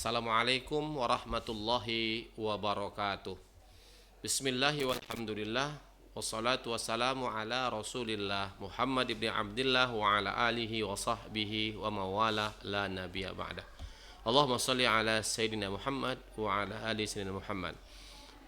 Assalamualaikum warahmatullahi wabarakatuh. Bismillahi walhamdulillah. Wassalatu wassalamu ala rasulillah Muhammad ibn Abdillah wa ala alihi wa sahbihi wa mawala la nabiya ba'dah. Allahumma salli ala Sayyidina Muhammad wa ala ali Sayyidina Muhammad.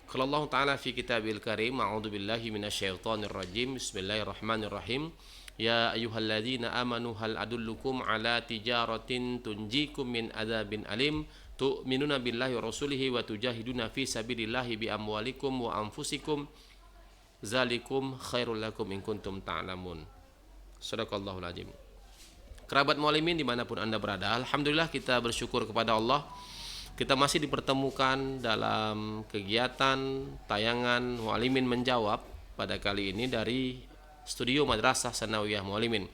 Qala Allah Ta'ala fi kitabil karim, a'udhu billahi minasyaitonir rajim. Bismillahirrahmanirrahim. Ya ayyuhalladzina amanu hal adullukum ala tijaratin tunjikum min adzabin alim tu'minuna billahi wa rasulihi wa tujahiduna fi sabilillahi bi amwalikum wa anfusikum zalikum khairul lakum in kuntum ta'lamun. Shadaqallahul azim. Kerabat mualimin dimanapun anda berada, alhamdulillah kita bersyukur kepada Allah. Kita masih dipertemukan dalam kegiatan tayangan Mualimin Menjawab pada kali ini dari studio Madrasah Sanawiyah Mualimin.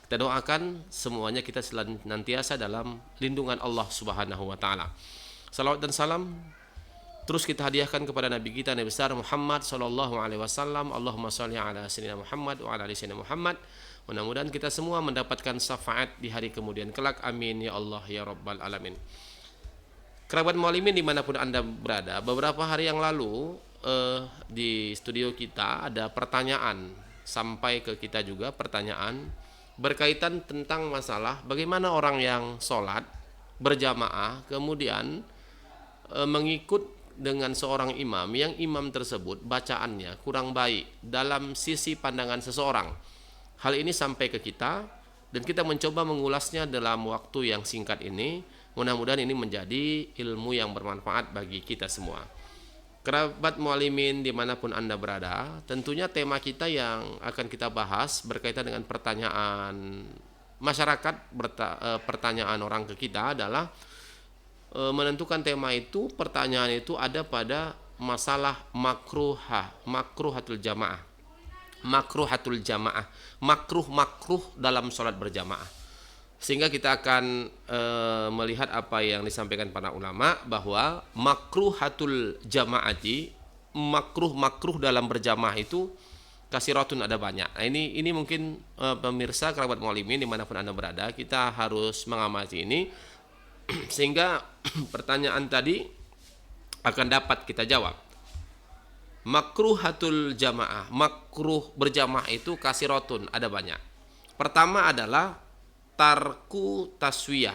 Kita doakan semuanya kita senantiasa dalam lindungan Allah Subhanahu wa taala. Salawat dan salam terus kita hadiahkan kepada Nabi kita Nabi besar Muhammad sallallahu alaihi wasallam. Allahumma shalli ala sayyidina Muhammad wa ala ali sayyidina Muhammad. Mudah-mudahan kita semua mendapatkan syafaat di hari kemudian kelak. Amin ya Allah ya rabbal alamin. Kerabat mualimin dimanapun anda berada, beberapa hari yang lalu di studio kita ada pertanyaan sampai ke kita juga, pertanyaan berkaitan tentang masalah bagaimana orang yang sholat berjamaah kemudian mengikut dengan seorang imam yang imam tersebut bacaannya kurang baik dalam sisi pandangan seseorang. Hal ini sampai ke kita dan kita mencoba mengulasnya dalam waktu yang singkat ini. Mudah-mudahan ini menjadi ilmu yang bermanfaat bagi kita semua. Kerabat mualimin dimanapun anda berada, tentunya tema kita yang akan kita bahas berkaitan dengan pertanyaan masyarakat, pertanyaan orang ke kita adalah menentukan tema itu. Pertanyaan itu ada pada masalah makruhatul jamaah, makruh dalam sholat berjamaah. Sehingga kita akan melihat apa yang disampaikan para ulama bahwa makruhatul jamaati, makruh dalam berjamaah itu kasiratun, ada banyak. Nah, ini mungkin pemirsa kerabat mualimin dimanapun anda berada, kita harus mengamati ini sehingga pertanyaan tadi akan dapat kita jawab. Makruhatul jamaah, makruh berjamaah itu kasiratun, ada banyak. Pertama adalah tarku taswiyah,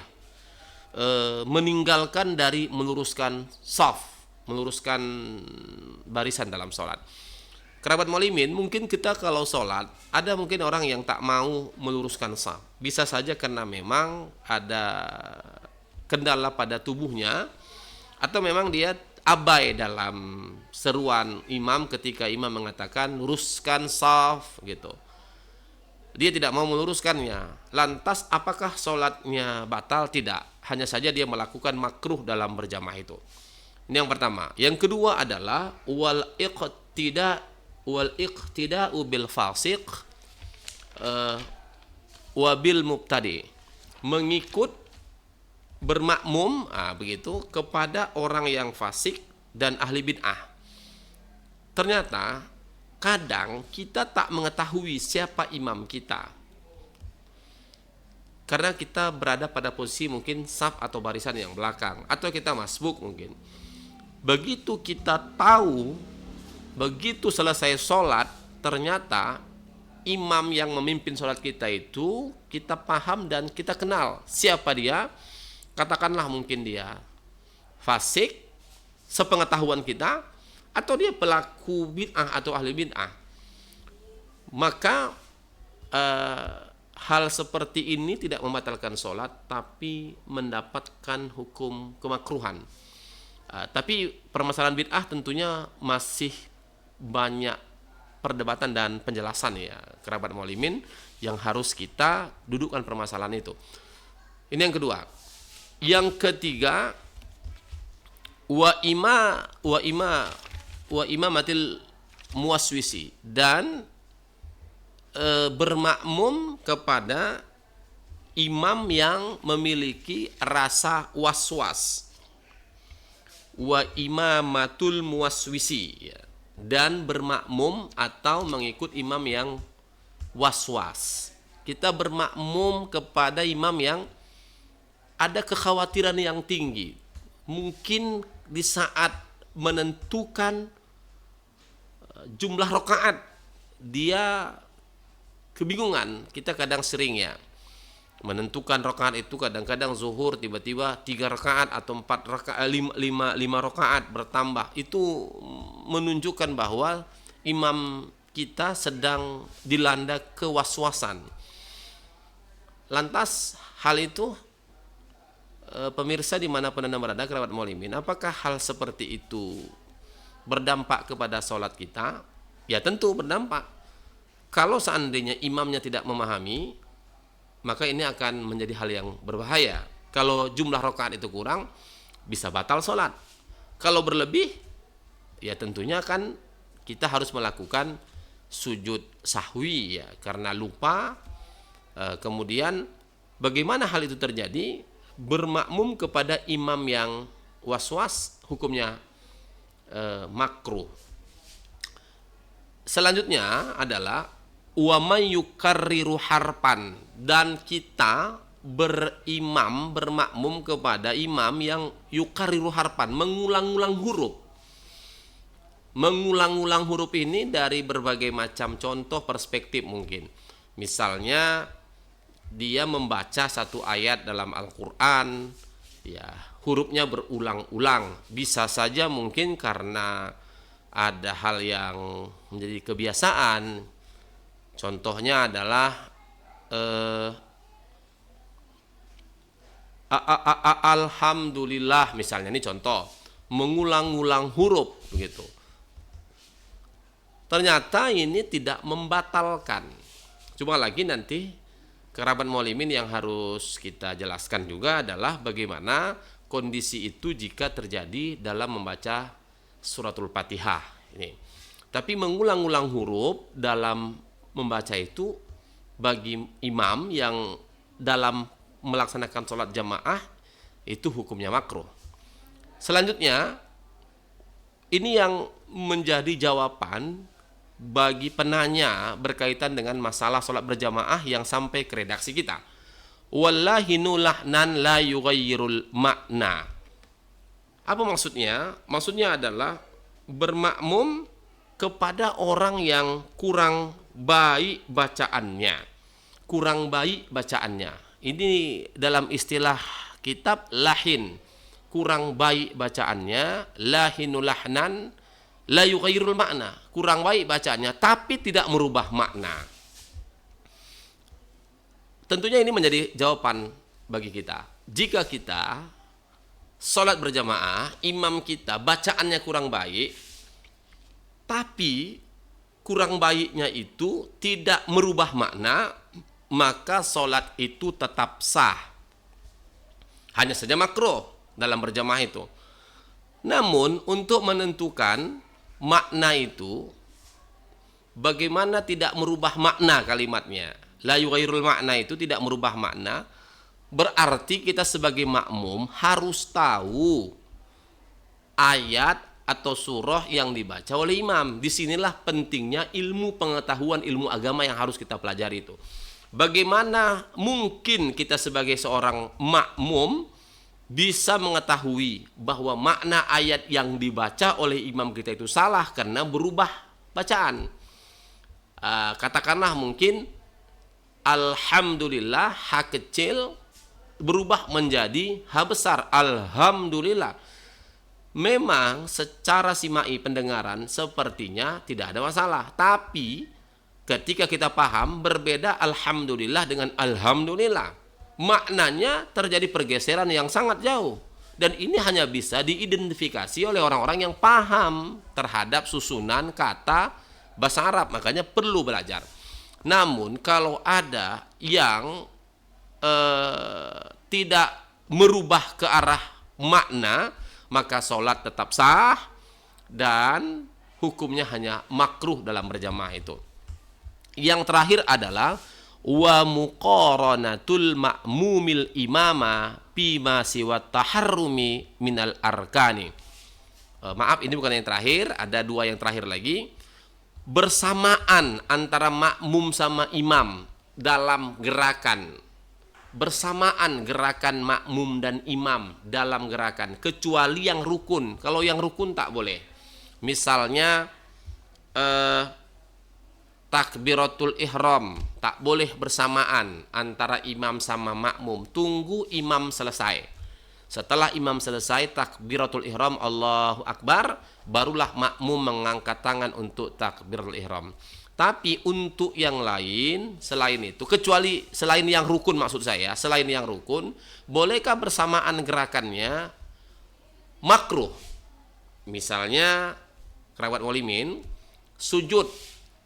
meninggalkan dari meluruskan shaf, meluruskan barisan dalam sholat. Kerabat mualimin, mungkin kita kalau sholat ada mungkin orang yang tak mau meluruskan shaf, bisa saja karena memang ada kendala pada tubuhnya atau memang dia abai dalam seruan imam ketika imam mengatakan luruskan shaf gitu. Dia tidak mau meluruskannya. Lantas apakah sholatnya batal? Tidak. Hanya saja dia melakukan makruh dalam berjamaah itu. Ini yang pertama. Yang kedua adalah wal iqtida'u bil fasiq wa bil mubtadi. Mengikut bermakmum begitu kepada orang yang fasik dan ahli bid'ah. Ternyata kadang kita tak mengetahui siapa imam kita karena kita berada pada posisi mungkin saf atau barisan yang belakang, atau kita masbuk mungkin. Begitu kita tahu, begitu selesai sholat, ternyata imam yang memimpin sholat kita itu kita paham dan kita kenal siapa dia. Katakanlah mungkin dia fasik sepengetahuan kita, atau dia pelaku bid'ah atau ahli bid'ah. Maka hal seperti ini tidak membatalkan sholat, tapi mendapatkan hukum kemakruhan. Tapi permasalahan bid'ah tentunya masih banyak perdebatan dan penjelasan ya kerabat mualimin yang harus kita dudukkan permasalahan itu. Ini yang kedua. Yang ketiga, wa imamatil muwaswisi, dan bermakmum kepada imam yang memiliki rasa waswas. Wa imamatul muwaswisi, dan bermakmum atau mengikut imam yang waswas. Kita bermakmum kepada imam yang ada kekhawatiran yang tinggi, mungkin di saat menentukan jumlah rakaat dia kebingungan. Kita kadang sering ya menentukan rakaat itu, kadang-kadang zuhur tiba-tiba 3 rakaat atau 4 rakaat, 5 rakaat bertambah. Itu menunjukkan bahwa imam kita sedang dilanda kewaswasan. Lantas hal itu pemirsa dimanapun Anda berada, kerabat muslimin, apakah hal seperti itu berdampak kepada sholat kita? Ya tentu berdampak. Kalau seandainya imamnya tidak memahami, maka ini akan menjadi hal yang berbahaya. Kalau jumlah rakaat itu kurang, bisa batal sholat. Kalau berlebih, ya tentunya kan kita harus melakukan sujud sahwi ya, karena lupa. Kemudian bagaimana hal itu terjadi? Bermakmum kepada imam yang waswas, hukumnya makruh. Selanjutnya adalah wa may yukarriru harpan, dan kita bermakmum kepada imam yang yukarriru harpan, mengulang-ulang huruf. Mengulang-ulang huruf ini dari berbagai macam contoh perspektif mungkin. Misalnya dia membaca satu ayat dalam Al-Quran, ya hurufnya berulang-ulang. Bisa saja mungkin karena ada hal yang menjadi kebiasaan. Contohnya adalah alhamdulillah misalnya, ini contoh mengulang-ulang huruf begitu. Ternyata ini tidak membatalkan. Cuma lagi nanti kerabat muslimin yang harus kita jelaskan juga adalah bagaimana kondisi itu jika terjadi dalam membaca suratul Fatihah ini. Tapi mengulang-ulang huruf dalam membaca itu bagi imam yang dalam melaksanakan sholat jamaah itu hukumnya makruh. Selanjutnya, ini yang menjadi jawaban bagi penanya berkaitan dengan masalah sholat berjamaah yang sampai ke redaksi kita. Wallahinu lahnan la yughayyirul makna. Apa maksudnya? Maksudnya adalah bermakmum kepada orang yang kurang baik bacaannya. Kurang baik bacaannya. Ini dalam istilah kitab lahin. Kurang baik bacaannya, lahinu lahnan la yughayyirul makna. Kurang baik bacaannya tapi tidak merubah makna. Tentunya ini menjadi jawaban bagi kita. Jika kita sholat berjamaah, imam kita bacaannya kurang baik, tapi kurang baiknya itu tidak merubah makna, maka sholat itu tetap sah. Hanya saja makruh dalam berjamaah itu. Namun untuk menentukan makna itu, bagaimana tidak merubah makna kalimatnya, la yughayyirul makna itu tidak merubah makna, berarti kita sebagai makmum harus tahu ayat atau surah yang dibaca oleh imam. Disinilah pentingnya ilmu pengetahuan, ilmu agama yang harus kita pelajari itu. Bagaimana mungkin kita sebagai seorang makmum bisa mengetahui bahwa makna ayat yang dibaca oleh imam kita itu salah karena berubah bacaan. Katakanlah mungkin alhamdulillah, ha kecil berubah menjadi ha besar, alhamdulillah. Memang secara simai pendengaran sepertinya tidak ada masalah, tapi ketika kita paham berbeda alhamdulillah dengan alhamdulillah, maknanya terjadi pergeseran yang sangat jauh. Dan ini hanya bisa diidentifikasi oleh orang-orang yang paham terhadap susunan kata bahasa Arab, makanya perlu belajar. Namun kalau ada yang tidak merubah ke arah makna, maka sholat tetap sah dan hukumnya hanya makruh dalam berjamaah itu. Yang terakhir adalah wa muqaranatul ma'mumil imama bima siwa taharrumi minal arkani. Maaf, ini bukan yang terakhir, ada dua yang terakhir lagi. Bersamaan antara makmum sama imam dalam gerakan bersamaan gerakan makmum dan imam dalam gerakan, kecuali yang rukun. Kalau yang rukun tak boleh. Misalnya takbiratul ihram tak boleh bersamaan antara imam sama makmum. Tunggu imam selesai. Setelah imam selesai takbiratul ihram, Allahu Akbar, barulah makmum mengangkat tangan untuk takbiratul ihram. Tapi untuk yang lain selain itu, kecuali selain yang rukun, maksud saya selain yang rukun, bolehkah bersamaan gerakannya? Makruh. Misalnya kerabat walimin sujud,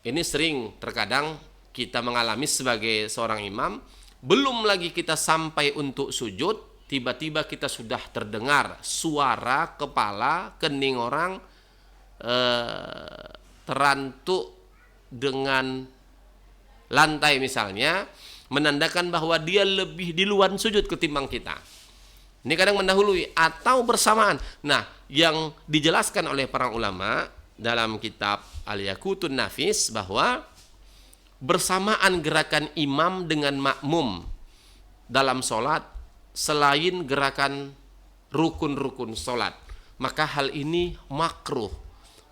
ini sering terkadang kita mengalami sebagai seorang imam, belum lagi kita sampai untuk sujud, tiba-tiba kita sudah terdengar suara kepala kening orang terantuk dengan lantai misalnya, menandakan bahwa dia lebih duluan sujud ketimbang kita. Ini kadang mendahului atau bersamaan. Nah, yang dijelaskan oleh para ulama dalam kitab Al-Yaqutun Nafis bahwa bersamaan gerakan imam dengan makmum dalam sholat selain gerakan rukun-rukun sholat, maka hal ini makruh.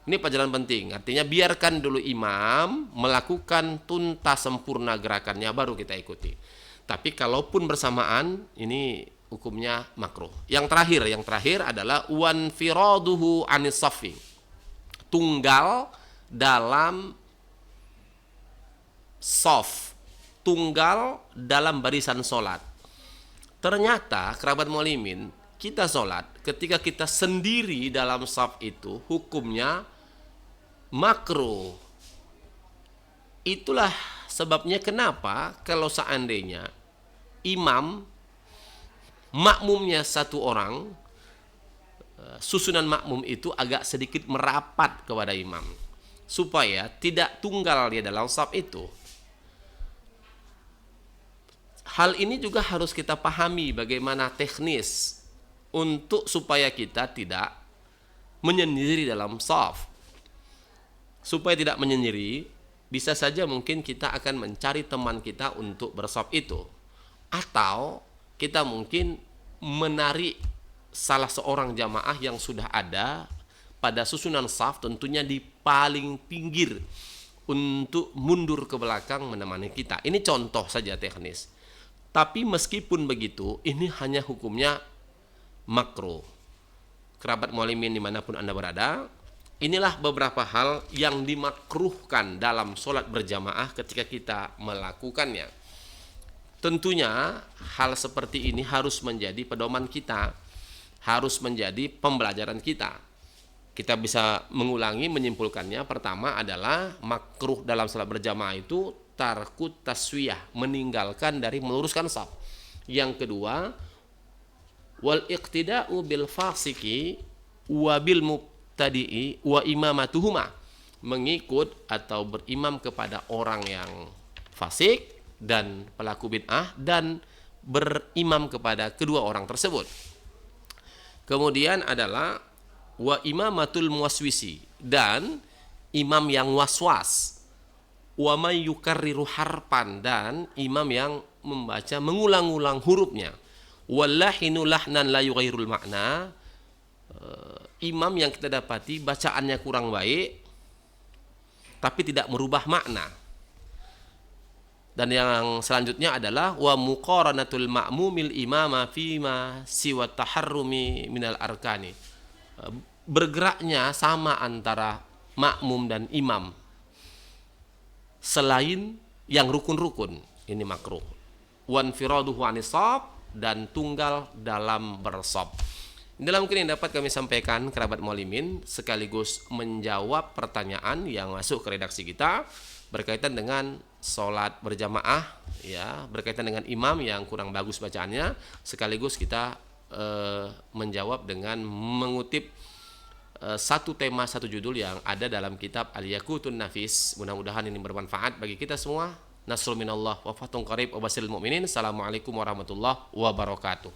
Ini pelajaran penting, artinya biarkan dulu imam melakukan tuntas sempurna gerakannya, baru kita ikuti. Tapi kalaupun bersamaan, ini hukumnya makruh. Yang terakhir adalah wanfiraduhu anis safi, tunggal dalam shaf, tunggal dalam barisan sholat. Ternyata kerabat mualimin, kita sholat ketika kita sendiri dalam shaf itu hukumnya makruh. Itulah sebabnya kenapa kalau seandainya imam makmumnya satu orang, susunan makmum itu agak sedikit merapat kepada imam supaya tidak tunggal dia dalam shaf itu. Hal ini juga harus kita pahami bagaimana teknis untuk supaya kita tidak menyendiri dalam shaf. Supaya tidak menyendiri, bisa saja mungkin kita akan mencari teman kita untuk bershaf itu. Atau kita mungkin menarik salah seorang jamaah yang sudah ada pada susunan shaf, tentunya di paling pinggir, untuk mundur ke belakang menemani kita. Ini contoh saja teknis. Tapi meskipun begitu, ini hanya hukumnya makruh. Kerabat mualimin dimanapun Anda berada, inilah beberapa hal yang dimakruhkan dalam sholat berjamaah ketika kita melakukannya. Tentunya hal seperti ini harus menjadi pedoman kita, harus menjadi pembelajaran kita. Kita bisa mengulangi, menyimpulkannya. Pertama adalah makruh dalam sholat berjamaah itu tarkut taswiyah, meninggalkan dari meluruskan shaf. Yang kedua, wal iqtida'u bil fasiki wa bil mubtadi'i wa imamatuhuma, mengikut atau berimam kepada orang yang fasik dan pelaku bid'ah dan berimam kepada kedua orang tersebut. Kemudian adalah wa imamatul muwaswisi, dan imam yang waswas, wa may yukarriru harpan, dan imam yang membaca mengulang-ulang hurufnya, wallahinu lahnan la yughairul makna, imam yang kita dapati bacaannya kurang baik tapi tidak merubah makna. Dan yang selanjutnya adalah wa muqaranatul ma'mumil imama fima siwa taharrumi minal arkani, bergeraknya sama antara makmum dan imam selain yang rukun-rukun, ini makruh. Wanfiraduhu anisab, dan tunggal dalam bershaf. Inilah mungkin yang dapat kami sampaikan kerabat mualimin, sekaligus menjawab pertanyaan yang masuk ke redaksi kita berkaitan dengan sholat berjamaah, ya, berkaitan dengan imam yang kurang bagus bacaannya, sekaligus kita menjawab dengan mengutip satu tema, satu judul yang ada dalam kitab Al-Yaqutun Nafis. Mudah-mudahan ini bermanfaat bagi kita semua. Nasrul minallah wa fathun qarib wa basyiril mu'minin. Assalamualaikum warahmatullahi wabarakatuh.